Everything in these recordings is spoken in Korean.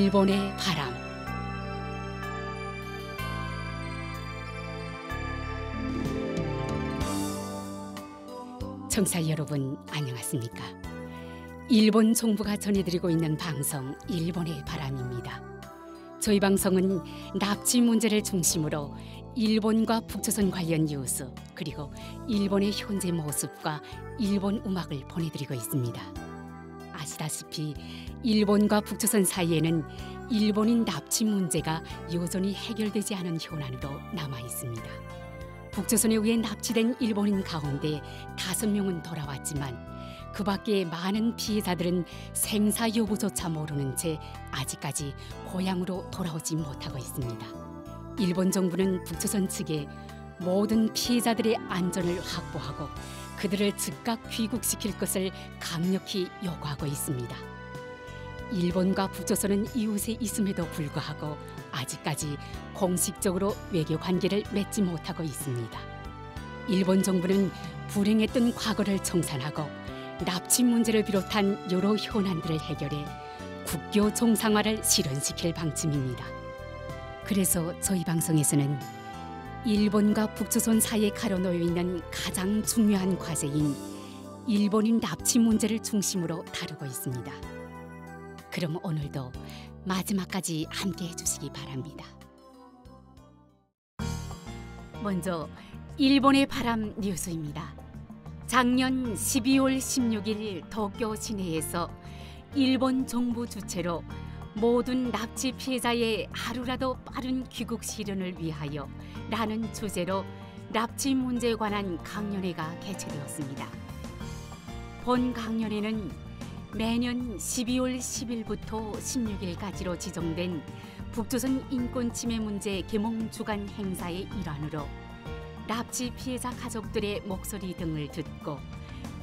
일본의 바람. 청취자 여러분 안녕하십니까? 일본 정부가 전해드리고 있는 방송 일본의 바람입니다. 저희 방송은 납치 문제를 중심으로 일본과 북조선 관련 뉴스 그리고 일본의 현재 모습과 일본 음악을 보내드리고 있습니다. 아시다시피 일본과 북조선 사이에는 일본인 납치 문제가 여전히 해결되지 않은 현안으로 남아 있습니다. 북조선에 의해 납치된 일본인 가운데 5명은 돌아왔지만 그 밖에 많은 피해자들은 생사 여부조차 모르는 채 아직까지 고향으로 돌아오지 못하고 있습니다. 일본 정부는 북조선 측에 모든 피해자들의 안전을 확보하고 그들을 즉각 귀국시킬 것을 강력히 요구하고 있습니다. 일본과 북조선은 이웃에 있음에도 불구하고 아직까지 공식적으로 외교 관계를 맺지 못하고 있습니다. 일본 정부는 불행했던 과거를 청산하고 납치 문제를 비롯한 여러 현안들을 해결해 국교 정상화를 실현시킬 방침입니다. 그래서 저희 방송에서는 일본과 북조선 사이에 가로놓여 있는 가장 중요한 과제인 일본인 납치 문제를 중심으로 다루고 있습니다. 그럼 오늘도 마지막까지 함께 해주시기 바랍니다. 먼저 일본의 바람 뉴스입니다. 작년 12월 16일 도쿄 시내에서 일본 정부 주최로 모든 납치 피해자의 하루라도 빠른 귀국 실현을 위하여 라는 주제로 납치 문제에 관한 강연회가 개최되었습니다. 본 강연회는 매년 12월 10일부터 16일까지로 지정된 북조선 인권침해 문제 계몽 주간 행사의 일환으로 납치 피해자 가족들의 목소리 등을 듣고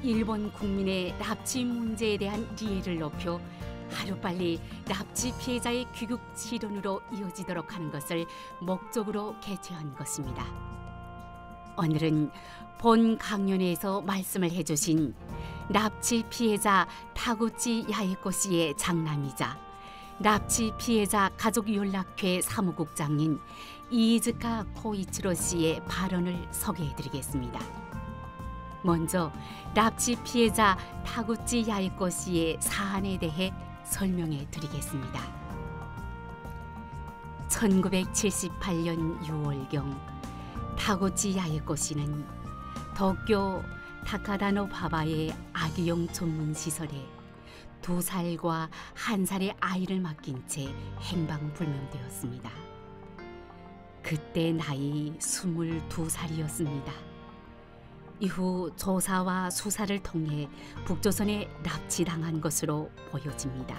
일본 국민의 납치 문제에 대한 이해를 높여 하루빨리 납치 피해자의 귀국 실현으로 이어지도록 하는 것을 목적으로 개최한 것입니다. 오늘은 본 강연회에서 말씀을 해주신 납치 피해자 타구치 야에코 씨의 장남이자 납치 피해자 가족연락회 사무국장인 이즈카 코이치로 씨의 발언을 소개해드리겠습니다. 먼저 납치 피해자 타구치 야에코 씨의 사안에 대해 설명해 드리겠습니다. 1978년 6월경 타구치 야에코 씨는 도쿄 타카다노바바의 아기용 전문시설에 2살과 1살의 아이를 맡긴 채 행방불명되었습니다. 그때 나이 22살이었습니다. 이후 조사와 수사를 통해 북조선에 납치당한 것으로 보여집니다.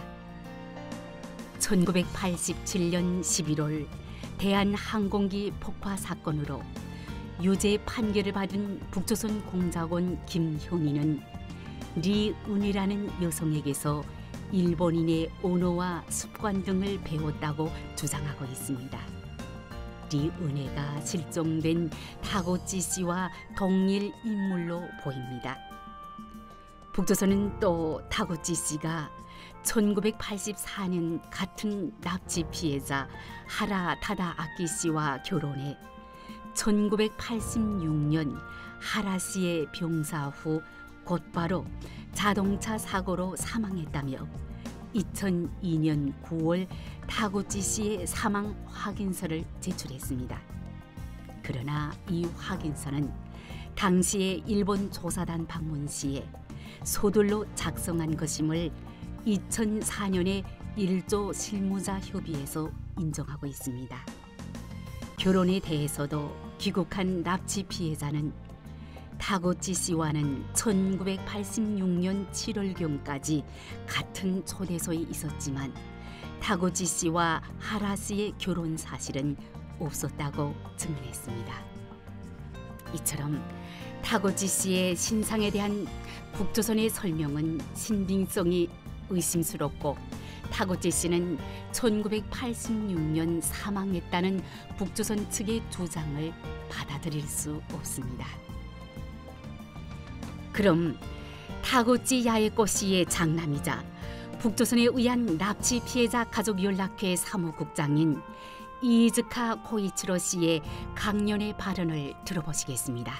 1987년 11월 대한항공기 폭파 사건으로 유죄 판결을 받은 북조선 공작원 김현희는 리은혜라는 여성에게서 일본인의 언어와 습관 등을 배웠다고 주장하고 있습니다. 리은혜가 실종된 타구치 씨와 동일 인물로 보입니다. 북조선은 또 타구치 씨가 1984년 같은 납치 피해자 하라 타다 아키 씨와 결혼해 1986년 하라 씨의 병사 후 곧바로 자동차 사고로 사망했다며 2002년 9월 타구치 씨의 사망 확인서를 제출했습니다. 그러나 이 확인서는 당시의 일본 조사단 방문 시에 서둘러 작성한 것임을 2004년에 1조 실무자 협의에서 인정하고 있습니다. 결혼에 대해서도 귀국한 납치 피해자는 타구치 씨와는 1986년 7월경까지 같은 초대소에 있었지만 타구치 씨와 하라 씨의 결혼 사실은 없었다고 증언했습니다. 이처럼 타구치 씨의 신상에 대한 북조선의 설명은 신빙성이 의심스럽고 타구치 씨는 1986년 사망했다는 북조선 측의 주장을 받아들일 수 없습니다. 그럼 타구치 야에코 씨의 장남이자 북조선에 의한 납치 피해자 가족연락회 사무국장인 이즈카 코이치로 씨의 강연의 발언을 들어보시겠습니다.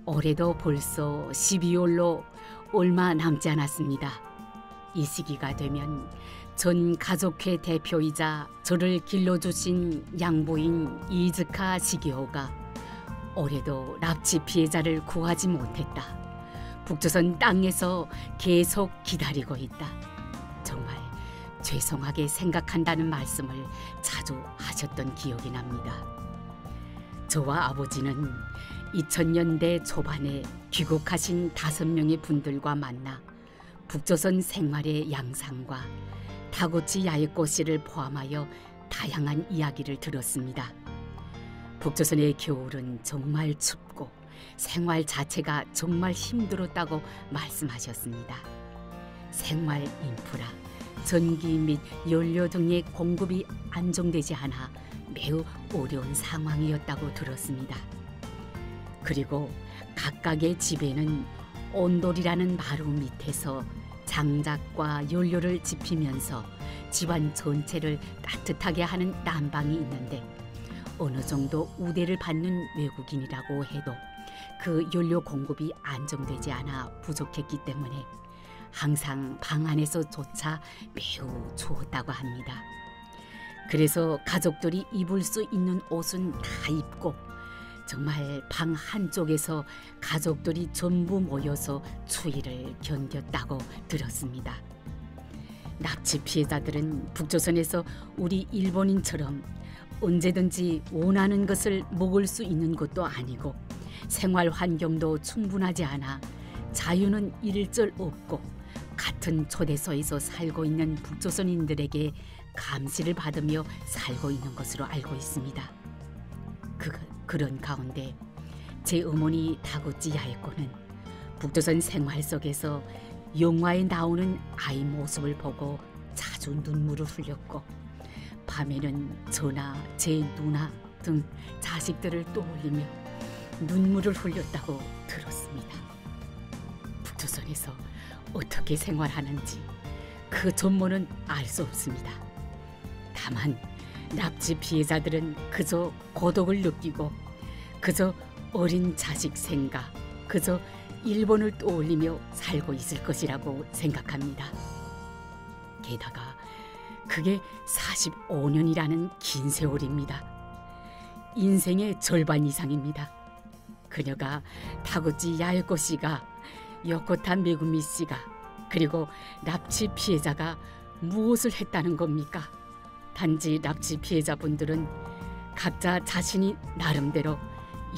올해도 벌써 12월로 얼마 남지 않았습니다. 이 시기가 되면 전 가족회 대표이자 저를 길러주신 양부인 이즈카 시기호가 올해도 납치 피해자를 구하지 못했다. 북조선 땅에서 계속 기다리고 있다. 정말 죄송하게 생각한다는 말씀을 자주 하셨던 기억이 납니다. 저와 아버지는 2000년대 초반에 귀국하신 5명의 분들과 만나 북조선 생활의 양상과 다구치 야에꼬씨를 포함하여 다양한 이야기를 들었습니다. 북조선의 겨울은 정말 춥고 생활 자체가 정말 힘들었다고 말씀하셨습니다. 생활 인프라, 전기 및 연료 등의 공급이 안정되지 않아 매우 어려운 상황이었다고 들었습니다. 그리고 각각의 집에는 온돌이라는 마루 밑에서 장작과 연료를 지피면서 집안 전체를 따뜻하게 하는 난방이 있는데 어느 정도 우대를 받는 외국인이라고 해도 그 연료 공급이 안정되지 않아 부족했기 때문에 항상 방 안에서조차 매우 추웠다고 합니다. 그래서 가족들이 입을 수 있는 옷은 다 입고 정말 방 한쪽에서 가족들이 전부 모여서 추위를 견뎠다고 들었습니다. 납치 피해자들은 북조선에서 우리 일본인처럼 언제든지 원하는 것을 먹을 수 있는 것도 아니고 생활 환경도 충분하지 않아 자유는 일절 없고 같은 초대소에서 살고 있는 북조선인들에게 감시를 받으며 살고 있는 것으로 알고 있습니다. 그런 가운데 제 어머니 다구치 야에코는 북조선 생활 속에서 영화에 나오는 아이 모습을 보고 자주 눈물을 흘렸고 밤에는 저나 제 누나 등 자식들을 떠올리며 눈물을 흘렸다고 들었습니다. 북조선에서 어떻게 생활하는지 그 전모는 알 수 없습니다. 다만 납치 피해자들은 그저 고독을 느끼고 그저 어린 자식 생각, 그저 일본을 떠올리며 살고 있을 것이라고 생각합니다. 게다가 그게 45년이라는 긴 세월입니다. 인생의 절반 이상입니다. 그녀가 다구치 야에코 씨가, 요코타 메구미 씨가, 그리고 납치 피해자가 무엇을 했다는 겁니까? 단지 납치 피해자분들은 각자 자신이 나름대로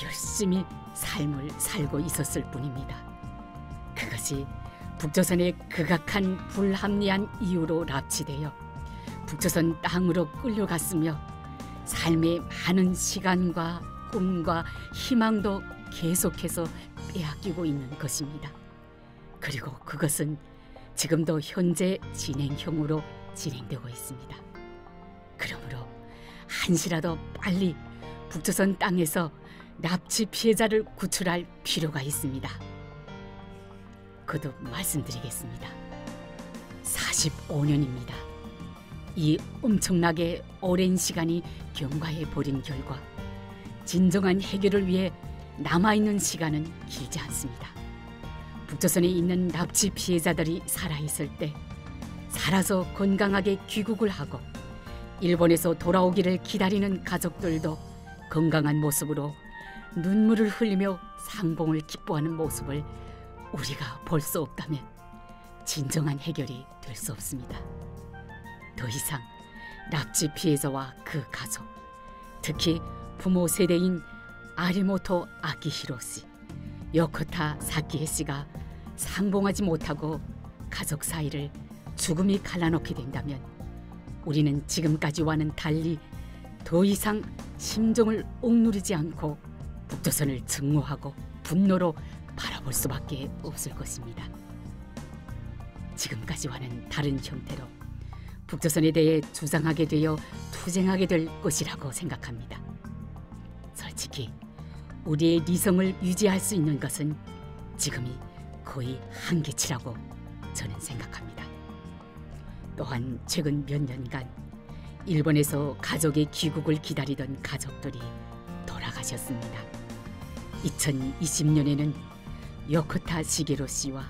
열심히 삶을 살고 있었을 뿐입니다. 그것이 북조선의 극악한 불합리한 이유로 납치되어 북조선 땅으로 끌려갔으며 삶의 많은 시간과 꿈과 희망도 계속해서 빼앗기고 있는 것입니다. 그리고 그것은 지금도 현재 진행형으로 진행되고 있습니다. 그러므로 한시라도 빨리 북조선 땅에서 납치 피해자를 구출할 필요가 있습니다. 거듭 말씀드리겠습니다. 45년입니다. 이 엄청나게 오랜 시간이 경과해 버린 결과 진정한 해결을 위해 남아있는 시간은 길지 않습니다. 북조선에 있는 납치 피해자들이 살아있을 때 살아서 건강하게 귀국을 하고 일본에서 돌아오기를 기다리는 가족들도 건강한 모습으로 눈물을 흘리며 상봉을 기뻐하는 모습을 우리가 볼 수 없다면 진정한 해결이 될 수 없습니다. 더 이상 납치 피해자와 그 가족, 특히 부모 세대인 아리모토 아키히로 씨, 요코타 사키에 씨가 상봉하지 못하고 가족 사이를 죽음이 갈라놓게 된다면 우리는 지금까지와는 달리 더 이상 심정을 억누르지 않고 북조선을 증오하고 분노로 바라볼 수밖에 없을 것입니다. 지금까지와는 다른 형태로 북조선에 대해 주장하게 되어 투쟁하게 될 것이라고 생각합니다. 솔직히 우리의 리성을 유지할 수 있는 것은 지금이 거의 한계치라고 저는 생각합니다. 또한 최근 몇 년간 일본에서 가족의 귀국을 기다리던 가족들이 돌아가셨습니다. 2020년에는 요코타 시게로 씨와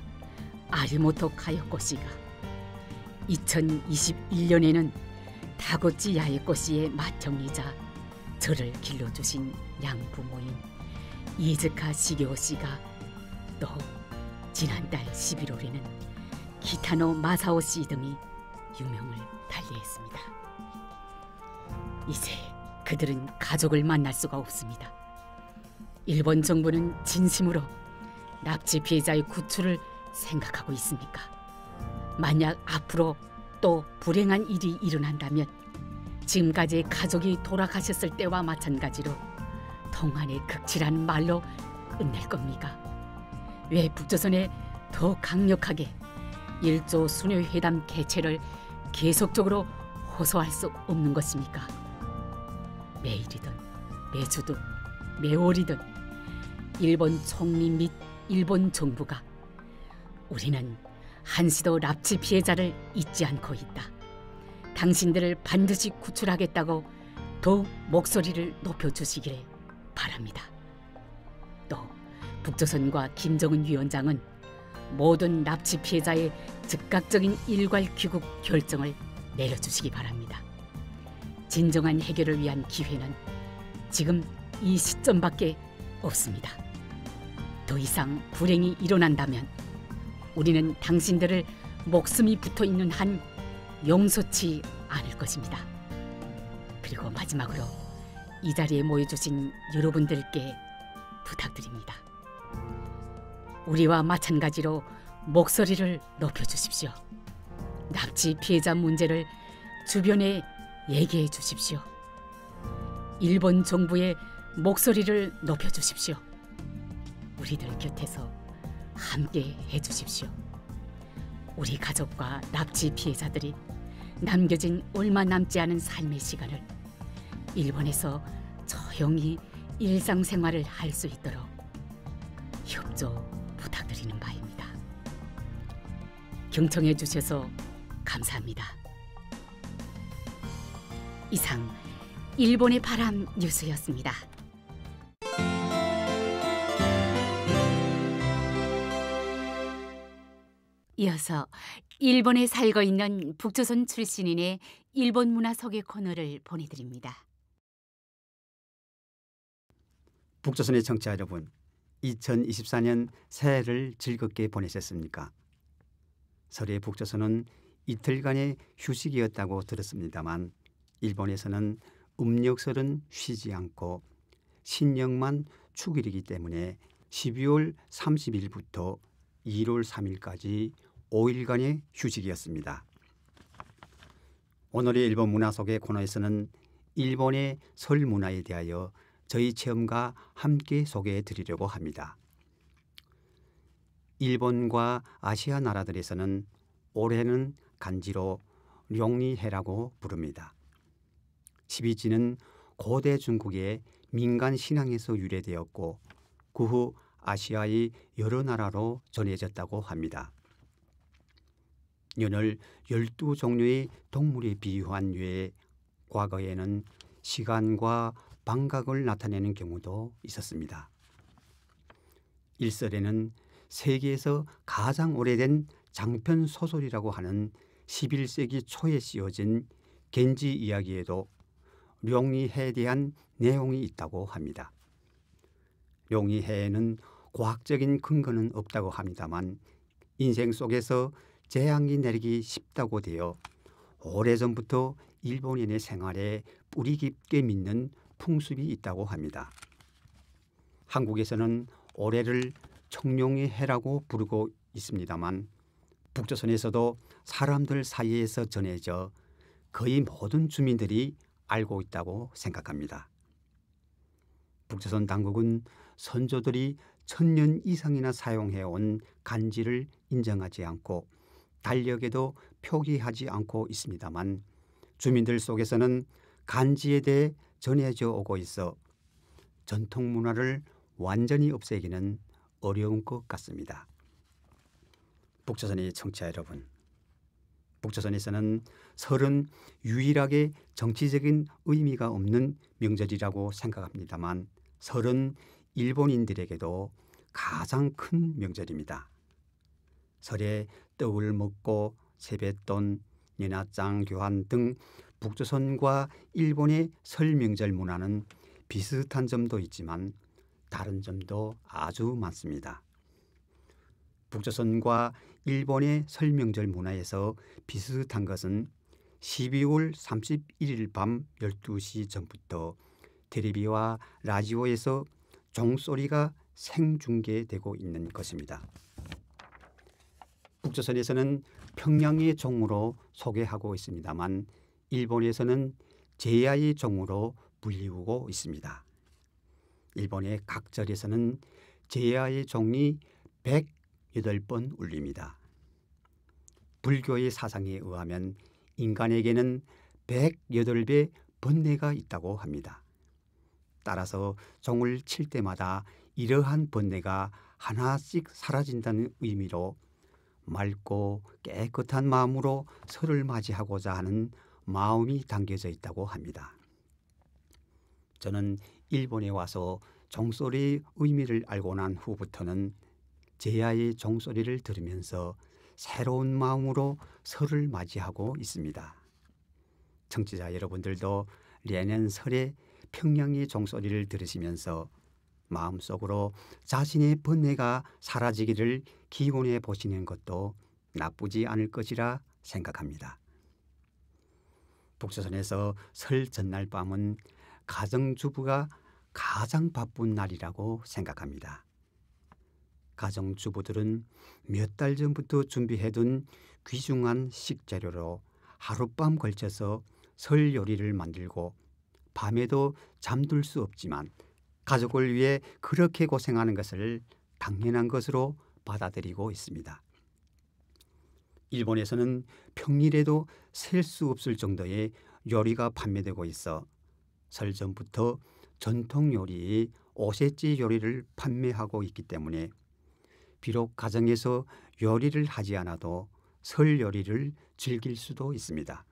아리모토 카요코 씨가, 2021년에는 다고치 야에코 씨의 맏형이자 저를 길러주신 양부모인 이즈카 시게오 씨가, 또 지난달 11월에는 기타노 마사오 씨 등이 유명을 달리했습니다. 이제 그들은 가족을 만날 수가 없습니다. 일본 정부는 진심으로 납치 피해자의 구출을 생각하고 있습니까? 만약 앞으로 또 불행한 일이 일어난다면 지금까지 가족이 돌아가셨을 때와 마찬가지로 동안의 극치라는 말로 끝낼 겁니까? 왜 북조선에 더 강력하게 일조 순회 회담 개최를 계속적으로 호소할 수 없는 것입니까? 매일이든 매주든 매월이든 일본 총리 및 일본 정부가 우리는 한시도 납치 피해자를 잊지 않고 있다, 당신들을 반드시 구출하겠다고 더욱 목소리를 높여주시기를 바랍니다. 또 북조선과 김정은 위원장은 모든 납치 피해자의 즉각적인 일괄 귀국 결정을 내려주시기 바랍니다. 진정한 해결을 위한 기회는 지금 이 시점밖에 없습니다. 더 이상 불행이 일어난다면 우리는 당신들을 목숨이 붙어있는 한 용서치 않을 것입니다. 그리고 마지막으로 이 자리에 모여주신 여러분들께 부탁드립니다. 우리와 마찬가지로 목소리를 높여주십시오. 납치 피해자 문제를 주변에 얘기해 주십시오. 일본 정부의 목소리를 높여주십시오. 우리들 곁에서 함께 해주십시오. 우리 가족과 납치 피해자들이 남겨진 얼마 남지 않은 삶의 시간을 일본에서 조용히 일상생활을 할 수 있도록 협조 부탁드리는 바입니다. 경청해 주셔서 감사합니다. 이상 일본의 바람 뉴스였습니다. 이어서 일본에 살고 있는 북조선 출신인의 일본 문화 소개 코너를 보내드립니다. 북조선의 청취자 여러분, 2024년 새해를 즐겁게 보내셨습니까? 설의 북조선은 이틀간의 휴식이었다고 들었습니다만 일본에서는 음력설은 쉬지 않고 신령만 축일이기 때문에 12월 30일부터 1월 3일까지 5일간의 휴식이었습니다. 오늘의 일본 문화 소개 코너에서는 일본의 설 문화에 대하여 저희 체험과 함께 소개해 드리려고 합니다. 일본과 아시아 나라들에서는 올해는 간지로 룡리해라고 부릅니다. 12지는 고대 중국의 민간 신앙에서 유래되었고 그 후 아시아의 여러 나라로 전해졌다고 합니다. 연을 12종류의 동물에 비유한 유에 과거에는 시간과 방각을 나타내는 경우도 있었습니다. 일설에는 세계에서 가장 오래된 장편 소설이라고 하는 11세기 초에 쓰여진 겐지 이야기에도 룡리해에 대한 내용이 있다고 합니다. 룡리해에는 과학적인 근거는 없다고 합니다만 인생 속에서 재앙이 내리기 쉽다고 되어 오래전부터 일본인의 생활에 뿌리 깊게 믿는 풍습이 있다고 합니다. 한국에서는 올해를 청룡의 해라고 부르고 있습니다만 북조선에서도 사람들 사이에서 전해져 거의 모든 주민들이 알고 있다고 생각합니다. 북조선 당국은 선조들이 1000년 이상이나 사용해온 간지를 인정하지 않고 달력에도 표기하지 않고 있습니다만 주민들 속에서는 간지에 대해 전해져 오고 있어 전통 문화를 완전히 없애기는 어려운 것 같습니다. 북조선의 청취자 여러분, 북조선에서는 설은 유일하게 정치적인 의미가 없는 명절이라고 생각합니다만 설은 일본인들에게도 가장 큰 명절입니다. 설에 떡을 먹고 세뱃돈, 연하장 교환 등 북조선과 일본의 설 명절 문화는 비슷한 점도 있지만 다른 점도 아주 많습니다. 북조선과 일본의 설 명절 문화에서 비슷한 것은 12월 31일 밤 12시 전부터 텔레비와 라디오에서 종소리가 생중계되고 있는 것입니다. 북조선에서는 평양의 종으로 소개하고 있습니다만 일본에서는 제야의 종으로 불리우고 있습니다. 일본의 각 절에서는 제야의 종이 108번 울립니다. 불교의 사상에 의하면 인간에게는 108배 번뇌가 있다고 합니다. 따라서 종을 칠 때마다 이러한 번뇌가 하나씩 사라진다는 의미로 맑고 깨끗한 마음으로 설을 맞이하고자 하는 마음이 담겨져 있다고 합니다. 저는 일본에 와서 종소리의 의미를 알고 난 후부터는 제야의 종소리를 들으면서 새로운 마음으로 설을 맞이하고 있습니다. 청취자 여러분들도 내년 설에 평양의 종소리를 들으시면서 마음속으로 자신의 번뇌가 사라지기를 기원해 보시는 것도 나쁘지 않을 것이라 생각합니다. 북조선에서 설 전날 밤은 가정주부가 가장 바쁜 날이라고 생각합니다. 가정주부들은 몇 달 전부터 준비해둔 귀중한 식재료로 하룻밤 걸쳐서 설 요리를 만들고 밤에도 잠들 수 없지만 가족을 위해 그렇게 고생하는 것을 당연한 것으로 받아들이고 있습니다. 일본에서는 평일에도 셀 수 없을 정도의 요리가 판매되고 있어 설 전부터 전통 요리의 오세지 요리를 판매하고 있기 때문에 비록 가정에서 요리를 하지 않아도 설 요리를 즐길 수도 있습니다.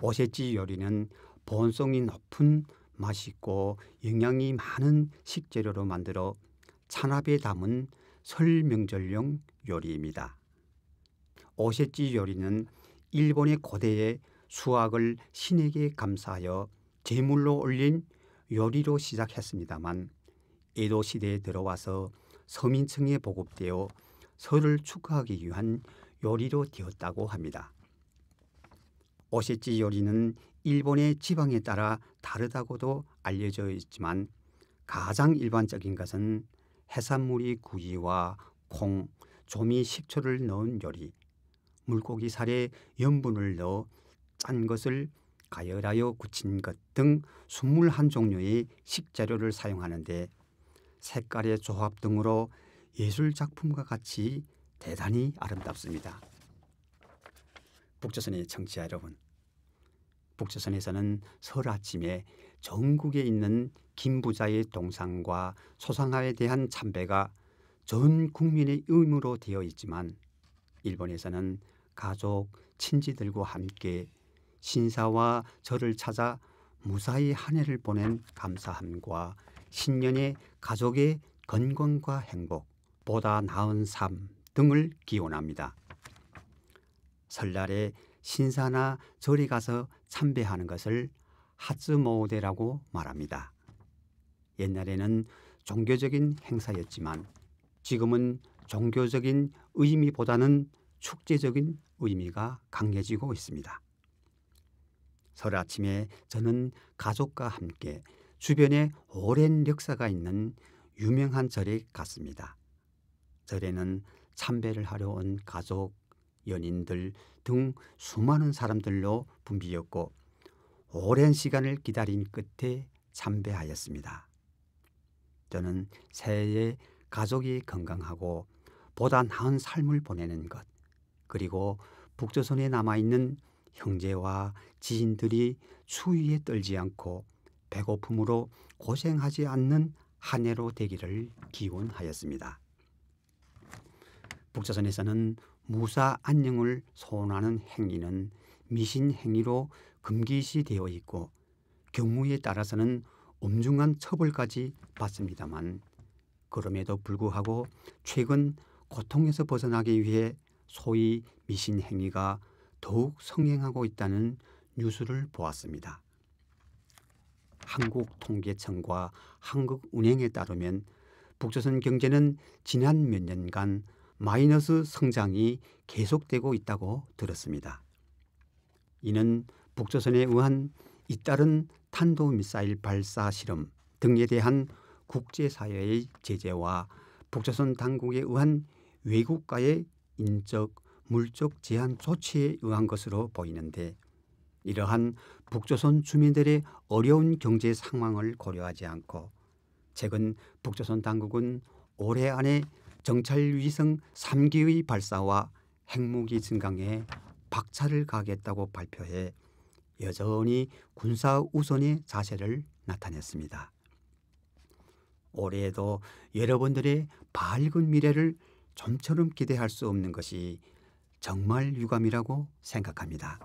오세지 요리는 본성이 높은 맛있고 영양이 많은 식재료로 만들어 찬압에 담은 설 명절용 요리입니다. 오세지 요리는 일본의 고대에 수학을 신에게 감사하여 제물로 올린 요리로 시작했습니다만 에도 시대에 들어와서 서민층에 보급되어 설을 축하하기 위한 요리로 되었다고 합니다. 오세지 요리는 일본의 지방에 따라 다르다고도 알려져 있지만 가장 일반적인 것은 해산물이 구이와 콩, 조미, 식초를 넣은 요리, 물고기 살에 염분을 넣어 짠 것을 가열하여 굳힌 것 등 21종류의 식재료를 사용하는데 색깔의 조합 등으로 예술작품과 같이 대단히 아름답습니다. 북조선의 청취자 여러분, 북조선에서는 설 아침에 전국에 있는 김부자의 동상과 소상화에 대한 참배가 전 국민의 의무로 되어 있지만 일본에서는 가족, 친지들과 함께 신사와 절을 찾아 무사히 한 해를 보낸 감사함과 신년에 가족의 건강과 행복, 보다 나은 삶 등을 기원합니다. 설날에 신사나 절에 가서 참배하는 것을 하츠모우데라고 말합니다. 옛날에는 종교적인 행사였지만 지금은 종교적인 의미보다는 축제적인 의미가 강해지고 있습니다. 설 아침에 저는 가족과 함께 주변에 오랜 역사가 있는 유명한 절에 갔습니다. 절에는 참배를 하러 온 가족, 연인들 등 수많은 사람들로 붐비었고 오랜 시간을 기다린 끝에 참배하였습니다. 저는 새해에 가족이 건강하고 보다 나은 삶을 보내는 것, 그리고 북조선에 남아있는 형제와 지인들이 추위에 떨지 않고 배고픔으로 고생하지 않는 한 해로 되기를 기원하였습니다. 북조선에서는 무사 안녕을 소원하는 행위는 미신 행위로 금기시되어 있고 경우에 따라서는 엄중한 처벌까지 받습니다만 그럼에도 불구하고 최근 고통에서 벗어나기 위해 소위 미신 행위가 더욱 성행하고 있다는 뉴스를 보았습니다. 한국통계청과 한국은행에 따르면 북조선 경제는 지난 몇 년간 마이너스 성장이 계속되고 있다고 들었습니다. 이는 북조선에 의한 잇따른 탄도미사일 발사 실험 등에 대한 국제사회의 제재와 북조선 당국에 의한 외국과의 인적, 물적 제한 조치에 의한 것으로 보이는데 이러한 북조선 주민들의 어려운 경제 상황을 고려하지 않고 최근 북조선 당국은 올해 안에 정찰위성 3기의 발사와 핵무기 증강에 박차를 가하겠다고 발표해 여전히 군사 우선의 자세를 나타냈습니다. 올해에도 여러분들의 밝은 미래를 좀처럼 기대할 수 없는 것이 정말 유감이라고 생각합니다.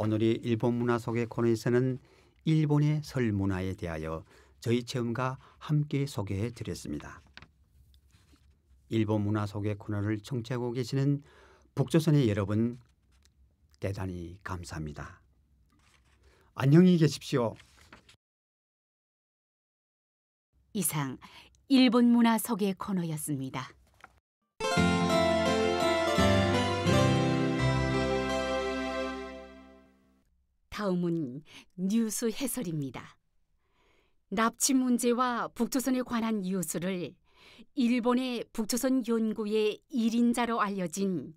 오늘의 일본 문화 속의 코너에서는 일본의 설 문화에 대하여 저희 체험과 함께 소개해 드렸습니다. 일본 문화 속의 코너를 청취하고 계시는 북조선의 여러분 대단히 감사합니다. 안녕히 계십시오. 이상 일본 문화 속의 코너였습니다. 다음은 뉴스 해설입니다. 납치 문제와 북조선에 관한 뉴스를 일본의 북조선 연구의 1인자로 알려진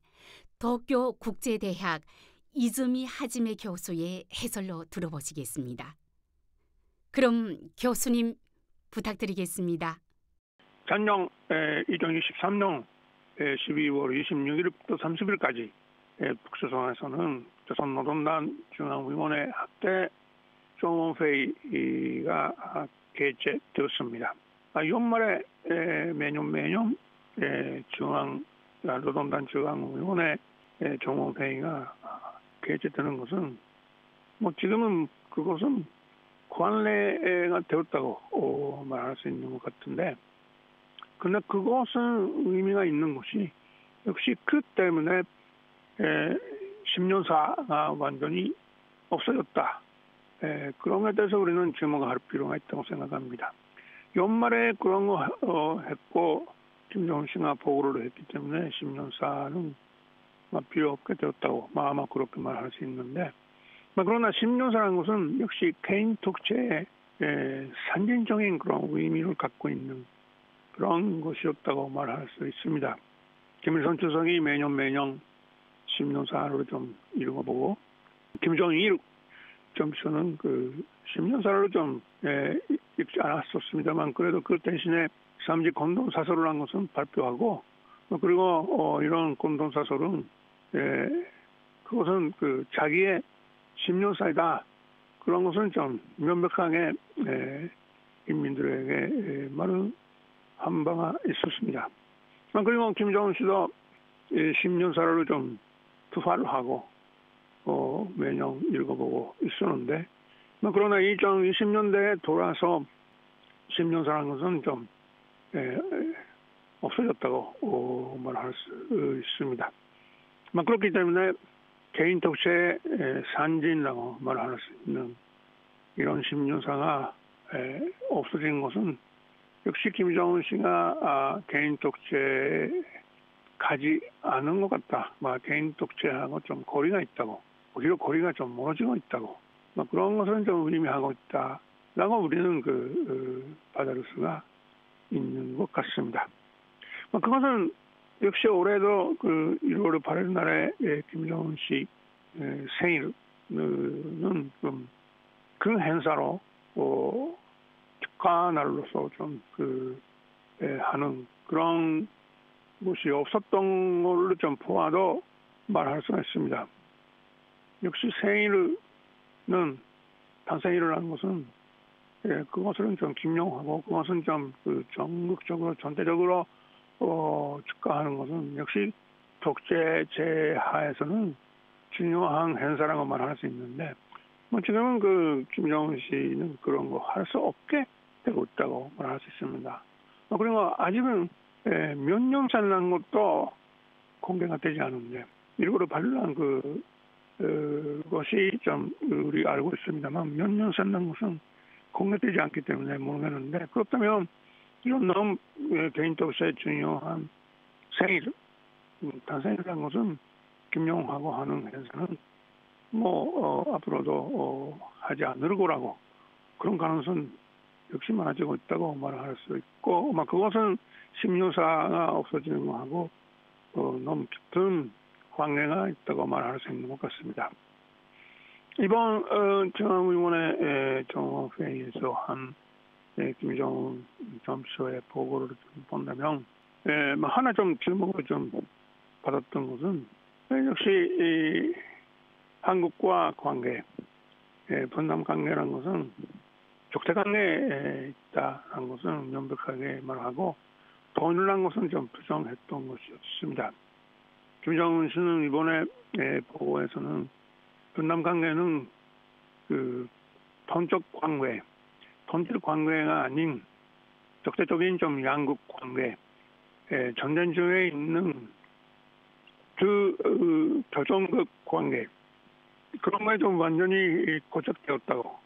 도쿄 국제대학 이즈미 하지메 교수의 해설로 들어보시겠습니다. 그럼 교수님 부탁드리겠습니다. 작년 2023년 12월 26일부터 30일까지 북조선에서는 조선노동당 중앙위원회 학대 정원회의가 개최되었습니다. 연말에 매년 노동당 중앙위원회 정원회의가 개최되는 것은 지금은 그것은 관례가 되었다고 말할 수 있는 것 같은데, 근데 그것은 의미가 있는 것이 역시 그 때문에 10년사가 완전히 없어졌다. 그런 것에 대해서 우리는 주목할 필요가 있다고 생각합니다. 연말에 그런 거 했고 김정은 씨가 보고를 했기 때문에 10년사는 필요 없게 되었다고 아마 그렇게 말할 수 있는데, 그러나 10년사라는 것은 역시 개인 독재의 상징적인 그런 의미를 갖고 있는 그런 것이었다고 말할 수 있습니다. 김일성 주석이 매년 10년사를 좀 읽어보고 김정일 점수는 그 10년사를 좀 읽지 않았었습니다만, 그래도 그 대신에 삼지 공동사설을 한 것은 발표하고, 그리고 이런 공동사설은 그것은 그 자기의 10년사이다, 그런 것은 좀 명백하게 인민들에게 말을 한 바가 있었습니다. 그리고 김정은 씨도 10년사를 좀 투하를 하고 매년 읽어보고 있었는데, 그러나 2020년대에 돌아서 10년사라는 것은 좀 없어졌다고 말할 수 있습니다. 그렇기 때문에 개인 독재의 상징이라고 말할 수 있는 이런 10년사가 없어진 것은 역시 김정은 씨가 개인 독재에 가지 않은 것 같다. 개인 독재하고 좀 거리가 있다고, 오히려 거리가 좀 멀어지고 있다고, 그런 것은 좀 의미하고 있다라고 우리는 받아들일 수가 있는 것 같습니다. 그것은 역시 올해도 1월 8일 날에 김정은 씨 생일은 좀 그 행사로 축하 날로서 좀 하는 그런 것이 없었던 걸로 좀 보아도 말할 수가 있습니다. 역시 생일은 탄생일을 하는 것은 그것은 좀 김용하고, 그것은 좀 전국적으로 전체적으로 축하하는 것은 역시 독재제 하에서는 중요한 행사라고 말할 수 있는데 뭐 지금은 그 김정은 씨는 그런 거 할 수 없게 되고 있다고 말할 수 있습니다. 그리고 아직은 몇 년 살난 것도 공개가 되지 않은데 일부러 발표한 것이 좀 우리가 알고 있습니다만 몇 년 살난 것은 공개되지 않기 때문에 모르겠는데 그렇다면 이런 너무 개인 독서에 중요한 생일, 탄생이라는 것은 김정은하고 하는 행사는 앞으로도 하지 않을 거라고 그런 가능성 역시 많아지고 있다고 말할 수 있고 그것은 심유사가 없어지는 거하고 너무 깊은 관계가 있다고 말할 수 있는 것 같습니다. 이번 정의원의 정원회의에서 한 김정은 점수의 보고를 좀 본다면 하나 좀 질문을 좀 받았던 것은 역시 한국과 관계, 분남 관계라는 것은 적대 관계에 있다는 것은 명백하게 말하고 돈이라는 것은 좀 부정했던 것이었습니다. 김정은 씨는 이번에 보고에서는 분남 관계는 그 돈적 관계, 돈적 관계가 아닌 적대적인 좀 양국 관계, 전쟁 중에 있는 그 교정국 관계 그런 거에 좀 완전히 고착되었다고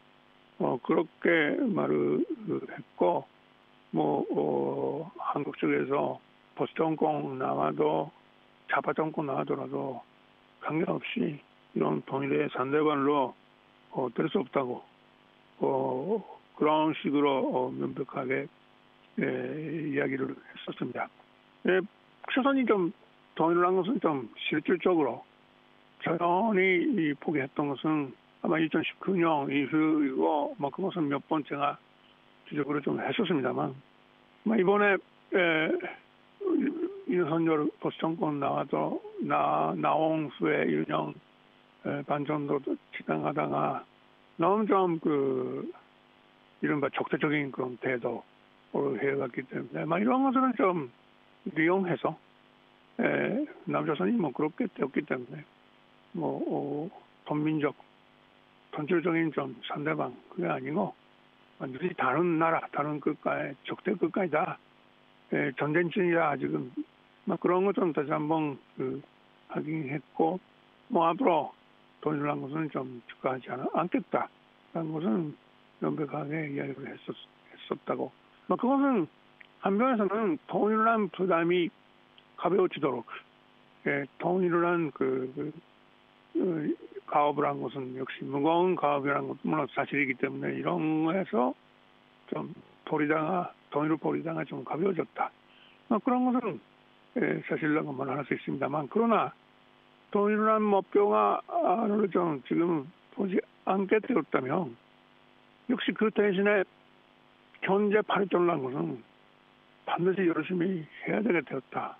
그렇게 말을 했고 한국 쪽에서 보수 정권 나와도 좌파 정권 나와더라도 관계없이 이런 통일의 상대방으로 될 수 없다고 그런 식으로 명백하게 이야기를 했었습니다. 최선이 좀 통일한 것은 좀 실질적으로 조용히 포기했던 것은 아마 2019년 이후이고 그것은 몇 번째가 지적으로 좀 했었습니다만 이번에 윤석열 보수 정권 나온 후에 1년 반 정도 지나가다가 너무 좀 이른바 적대적인 그런 태도를 해왔기 때문에 이런 것들은 좀 이용해서 남조선이 그렇게 되었기 때문에 본질적인 좀 상대방 그게 아니고 완전히 다른 나라, 다른 국가의 적대 국가이다. 전쟁 중이다 지금 그런 것 좀 다시 한번 확인했고 앞으로 통일한 것은 좀 축하하지 않겠다라는 것은 명백하게 이야기를 했었다고. 그것은 한편에서는 통일한 부담이 가벼워지도록 통일한 가업을 한 것은 역시 무거운 가업이라는 것도 물론 사실이기 때문에 이런 거에서 좀 통일을 보리다가 좀 가벼워졌다. 그런 것은 사실이라고 말할 수 있습니다만 그러나 통일한 목표를 좀 지금 보지 않게 되었다면 역시 그 대신에 경제 발전이라는 것은 반드시 열심히 해야 되게 되었다.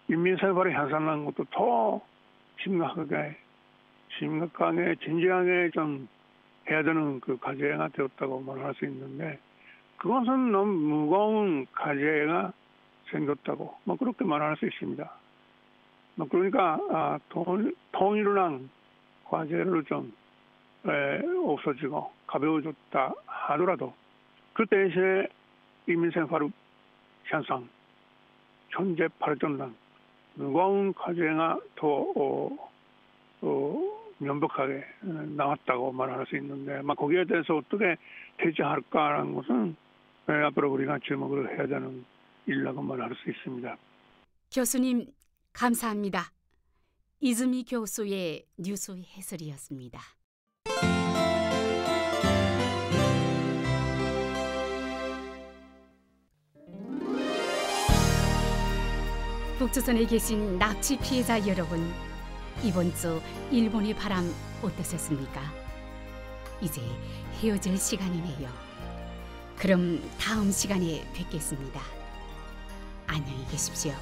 인민생활의 향상하는 것도 더 심각하게 진지하게 좀 해야 되는 그 과제가 되었다고 말할 수 있는데 그것은 너무 무거운 과제가 생겼다고 그렇게 말할 수 있습니다. 그러니까 통일을 한 과제를 좀 없어지고 가벼워졌다 하더라도 그 대신에 인민생활 향상, 경제 발전난 무거운 과제가 더 명백하게 나왔다고 말할 수 있는데 거기에 대해서 어떻게 대처할까라는 것은 앞으로 우리가 주목을 해야 되는 일이라고 말할 수 있습니다. 교수님 감사합니다. 이즈미 교수의 뉴스 해설이었습니다. 북조선에 계신 납치 피해자 여러분, 이번 주 일본의 바람 어떠셨습니까? 이제 헤어질 시간이네요. 그럼 다음 시간에 뵙겠습니다. 안녕히 계십시오.